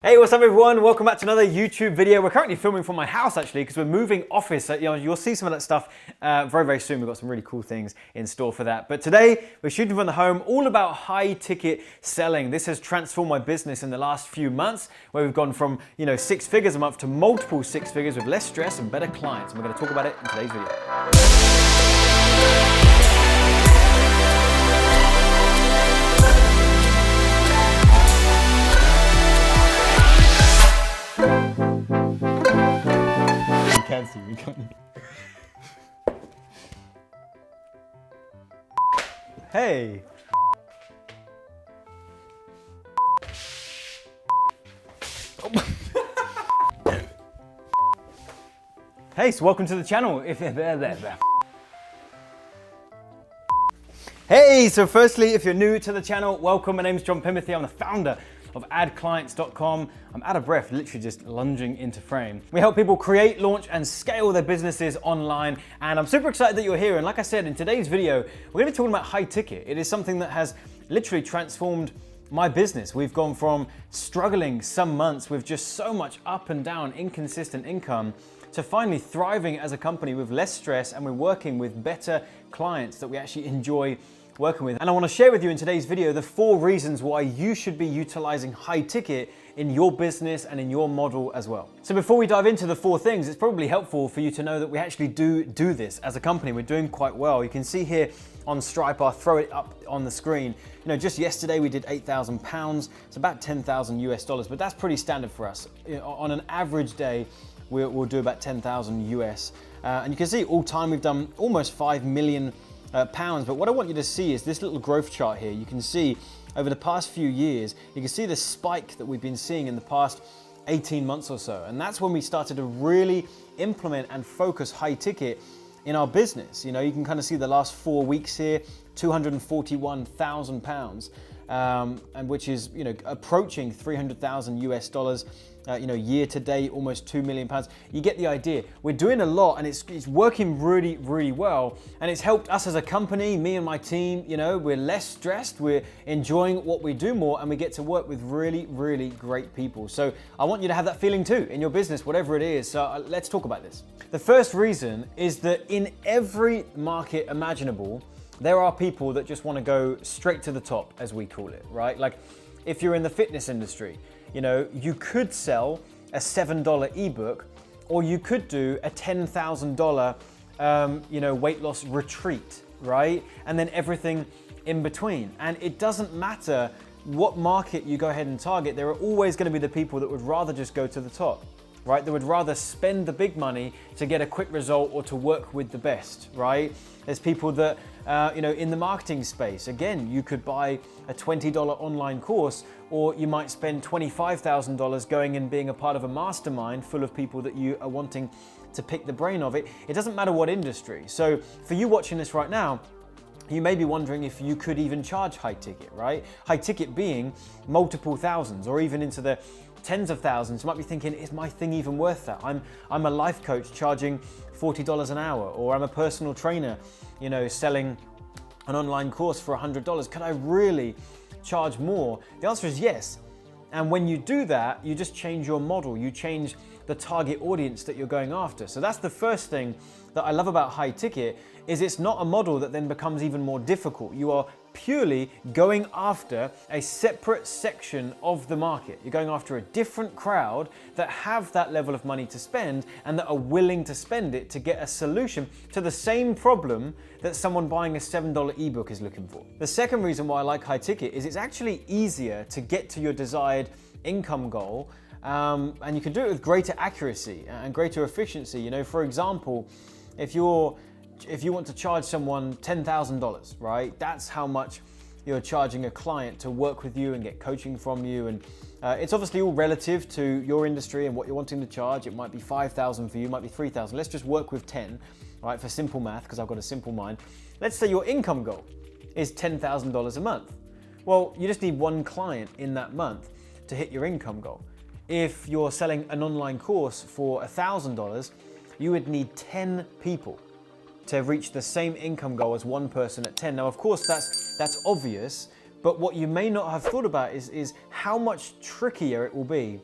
Hey, what's up everyone? Welcome back to another YouTube video. We're currently filming from my house actually because we're moving office. You'll see some of that stuff very soon. We've got some really cool things in store for that. But today we're shooting from the home, all about high ticket selling. This has transformed my business in the last few months where we've gone from, 6 figures a month to multiple 6 figures with less stress and better clients. And we're going to talk about it in today's video. We can't. Hey. Hey, so welcome to the channel. Hey, so firstly, if you're new to the channel, welcome. My name is Penberthy. I'm the founder of adclients.com. I'm out of breath, literally just lunging into frame. We help people create, launch, and scale their businesses online. And I'm super excited that you're here. And like I said, in today's video, we're gonna be talking about high ticket. It is something that has literally transformed my business. We've gone from struggling some months with just so much up and down, inconsistent income, to finally thriving as a company with less stress, and we're working with better clients that we actually enjoy working with. And I want to share with you in today's video the 4 reasons why you should be utilizing high ticket in your business and in your model as well. So before we dive into the 4 things, it's probably helpful for you to know that we actually do this as a company. We're doing quite well. You can see here on Stripe, I'll throw it up on the screen. Just yesterday we did £8,000. It's about 10,000 US dollars, but that's pretty standard for us. On an average day, we'll do about 10,000 US. And you can see all time we've done almost 5 million pounds. But what I want you to see is this little growth chart here. You can see over the past few years, you can see the spike that we've been seeing in the past 18 months or so. And that's when we started to really implement and focus high ticket in our business. You can kind of see the last 4 weeks here, 241,000 pounds, and which is, approaching 300,000 US dollars. Year to date, almost 2 million pounds. You get the idea. We're doing a lot and it's working really well. And it's helped us as a company, me and my team, we're less stressed, we're enjoying what we do more, and we get to work with really great people. So I want you to have that feeling too in your business, whatever it is. So let's talk about this. The first reason is that in every market imaginable, there are people that just want to go straight to the top, as we call it, right? Like if you're in the fitness industry, you could sell a $7 ebook, or you could do a $10,000, weight loss retreat, right? And then everything in between. And it doesn't matter what market you go ahead and target, there are always going to be the people that would rather just go to the top, right? They would rather spend the big money to get a quick result or to work with the best, right? There's people that, in the marketing space, again, you could buy a $20 online course, or you might spend $25,000 going and being a part of a mastermind full of people that you are wanting to pick the brain of. It doesn't matter what industry. So for you watching this right now, you may be wondering if you could even charge high ticket, right? High ticket being multiple thousands or even into the tens of thousands. You might be thinking, is my thing even worth that? I'm a life coach charging $40 an hour, or I'm a personal trainer, selling an online course for $100. Can I really charge more? The answer is yes. And when you do that, you just change your model. You change the target audience that you're going after. So that's the first thing that I love about high ticket, is it's not a model that then becomes even more difficult. You are purely going after a separate section of the market. You're going after a different crowd that have that level of money to spend and that are willing to spend it to get a solution to the same problem that someone buying a $7 ebook is looking for. The second reason why I like high ticket is it's actually easier to get to your desired income goal, and you can do it with greater accuracy and greater efficiency. For example, if you want to charge someone $10,000, right? That's how much you're charging a client to work with you and get coaching from you. And it's obviously all relative to your industry and what you're wanting to charge. It might be 5,000 for you, it might be 3,000. Let's just work with 10, right? For simple math, because I've got a simple mind. Let's say your income goal is $10,000 a month. Well, you just need one client in that month to hit your income goal. If you're selling an online course for $1,000, you would need 10 people to reach the same income goal as one person at 10. Now, of course, that's obvious, but what you may not have thought about is how much trickier it will be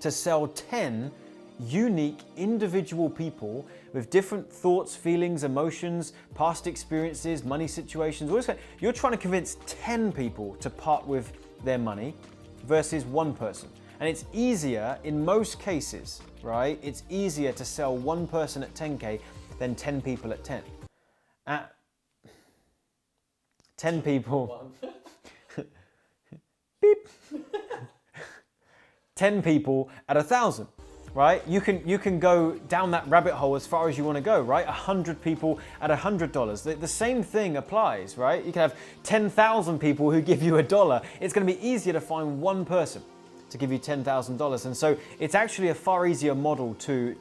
to sell 10 unique individual people with different thoughts, feelings, emotions, past experiences, money situations, all this kind. You're trying to convince 10 people to part with their money versus one person. And it's easier in most cases, right? It's easier to sell one person at 10K than 10 people at 10. At 10 people. Beep. 10 people at 1,000. Right? You can go down that rabbit hole as far as you want to go, right? 100 people at $100. The same thing applies, right? You can have 10,000 people who give you $1. It's going to be easier to find one person to give you $10,000. And so it's actually a far easier model to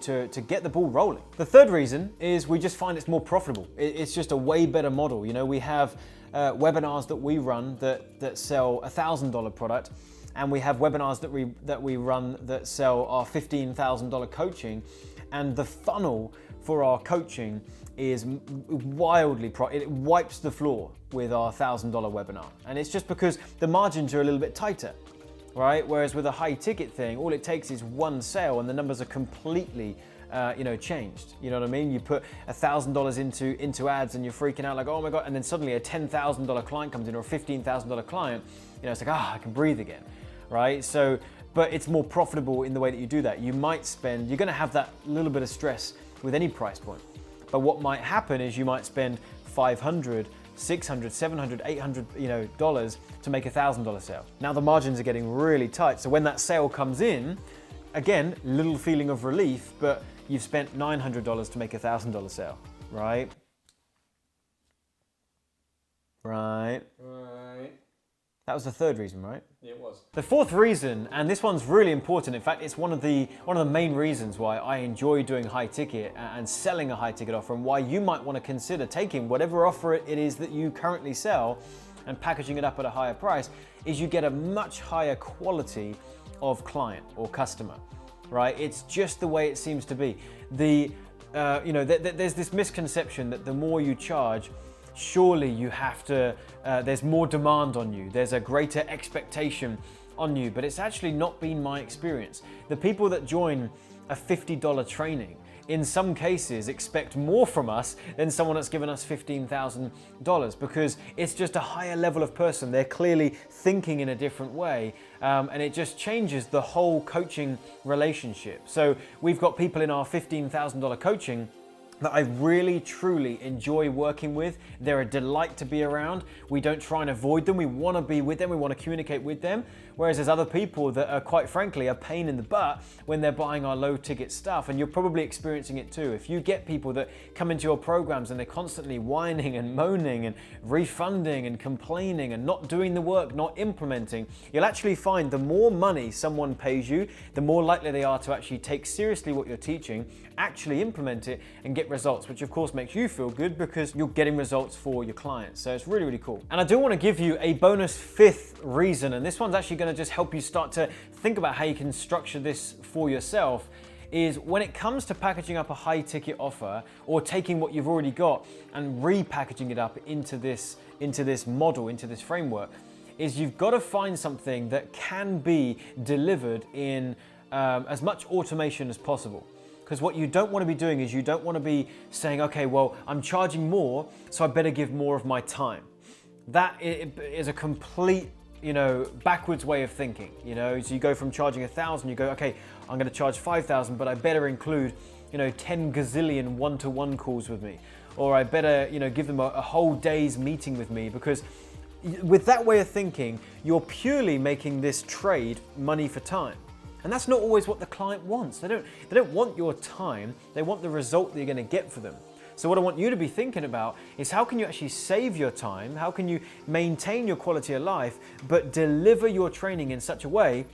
get the ball rolling. The third reason is we just find it's more profitable. It's just a way better model. You know, we have webinars that we run that sell a $1,000 product. And we have webinars that we run that sell our $15,000 coaching, and the funnel for our coaching is wildly it wipes the floor with our $1,000 webinar, and it's just because the margins are a little bit tighter, right? Whereas with a high ticket thing, all it takes is one sale, and the numbers are completely changed. You know what I mean? You put $1,000 into ads, and you're freaking out like, oh my god, and then suddenly a $10,000 client comes in, or a $15,000 client. You know, it's like, I can breathe again. Right? So, but it's more profitable in the way that you do that. You might spend, you're going to have that little bit of stress with any price point. But what might happen is you might spend $500, $600, $700, $800, dollars to make a $1,000 sale. Now the margins are getting really tight. So when that sale comes in, again, little feeling of relief, but you've spent $900 to make a $1,000 sale, right? Right. That was the third reason, right? Yeah, it was. The fourth reason, and this one's really important. In fact, it's one of the main reasons why I enjoy doing high ticket and selling a high ticket offer, and why you might want to consider taking whatever offer it is that you currently sell and packaging it up at a higher price, is you get a much higher quality of client or customer, right? It's just the way it seems to be. There's this misconception that the more you charge, surely you have to, there's more demand on you, there's a greater expectation on you, but it's actually not been my experience. The people that join a $50 training, in some cases, expect more from us than someone that's given us $15,000, because it's just a higher level of person. They're clearly thinking in a different way, and it just changes the whole coaching relationship. So we've got people in our $15,000 coaching that I really, truly enjoy working with. They're a delight to be around. We don't try and avoid them. We want to be with them. We want to communicate with them. Whereas there's other people that are, quite frankly, a pain in the butt when they're buying our low ticket stuff. And you're probably experiencing it too. If you get people that come into your programs and they're constantly whining and moaning and refunding and complaining and not doing the work, not implementing, you'll actually find the more money someone pays you, the more likely they are to actually take seriously what you're teaching, actually implement it and get results, which of course makes you feel good because you're getting results for your clients. So it's really, really cool. And I do want to give you a bonus fifth reason, and this one's actually going to just help you start to think about how you can structure this for yourself, is when it comes to packaging up a high ticket offer or taking what you've already got and repackaging it up into this model, into this framework, is you've got to find something that can be delivered in as much automation as possible. Because what you don't want to be doing is you don't want to be saying, okay, well, I'm charging more, so I better give more of my time. That is a complete, backwards way of thinking. So you go from charging 1,000, you go, okay, I'm going to charge 5,000, but I better include, 10 gazillion one-to-one calls with me, or I better, give them a whole day's meeting with me, because with that way of thinking, you're purely making this trade money for time. And that's not always what the client wants. They don't want your time, they want the result that you're going to get for them. So what I want you to be thinking about is how can you actually save your time, how can you maintain your quality of life, but deliver your training in such a way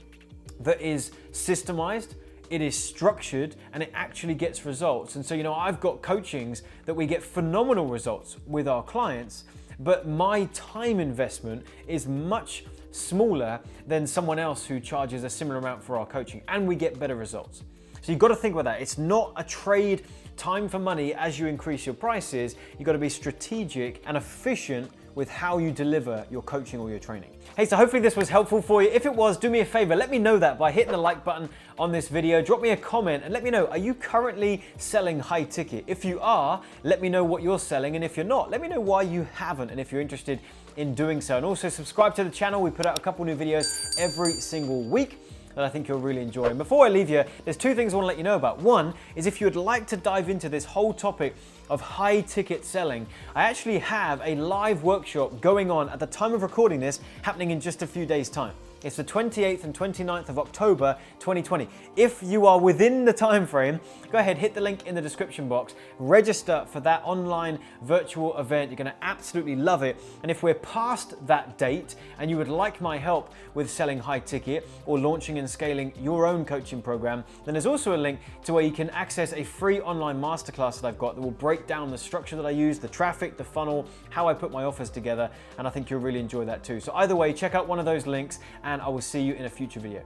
that is systemized, it is structured, and it actually gets results. And so, I've got coachings that we get phenomenal results with our clients, but my time investment is much smaller than someone else who charges a similar amount for our coaching, and we get better results. So you've got to think about that. It's not a trade time for money as you increase your prices. You've got to be strategic and efficient with how you deliver your coaching or your training. Hey, so hopefully this was helpful for you. If it was, do me a favor, let me know that by hitting the like button on this video. Drop me a comment and let me know, are you currently selling high ticket? If you are, let me know what you're selling, and if you're not, let me know why you haven't and if you're interested in doing so. And also subscribe to the channel. We put out a couple new videos every single week that I think you'll really enjoy. And before I leave you, there's two things I want to let you know about. One is if you would like to dive into this whole topic of high ticket selling, I actually have a live workshop going on at the time of recording this, happening in just a few days' time. It's the 28th and 29th of October 2020. If you are within the time frame, go ahead, hit the link in the description box, register for that online virtual event. You're going to absolutely love it. And if we're past that date and you would like my help with selling high ticket or launching and scaling your own coaching program, then there's also a link to where you can access a free online masterclass that I've got that will break down the structure that I use, the traffic, the funnel, how I put my offers together, and I think you'll really enjoy that too. So either way, check out one of those links and I will see you in a future video.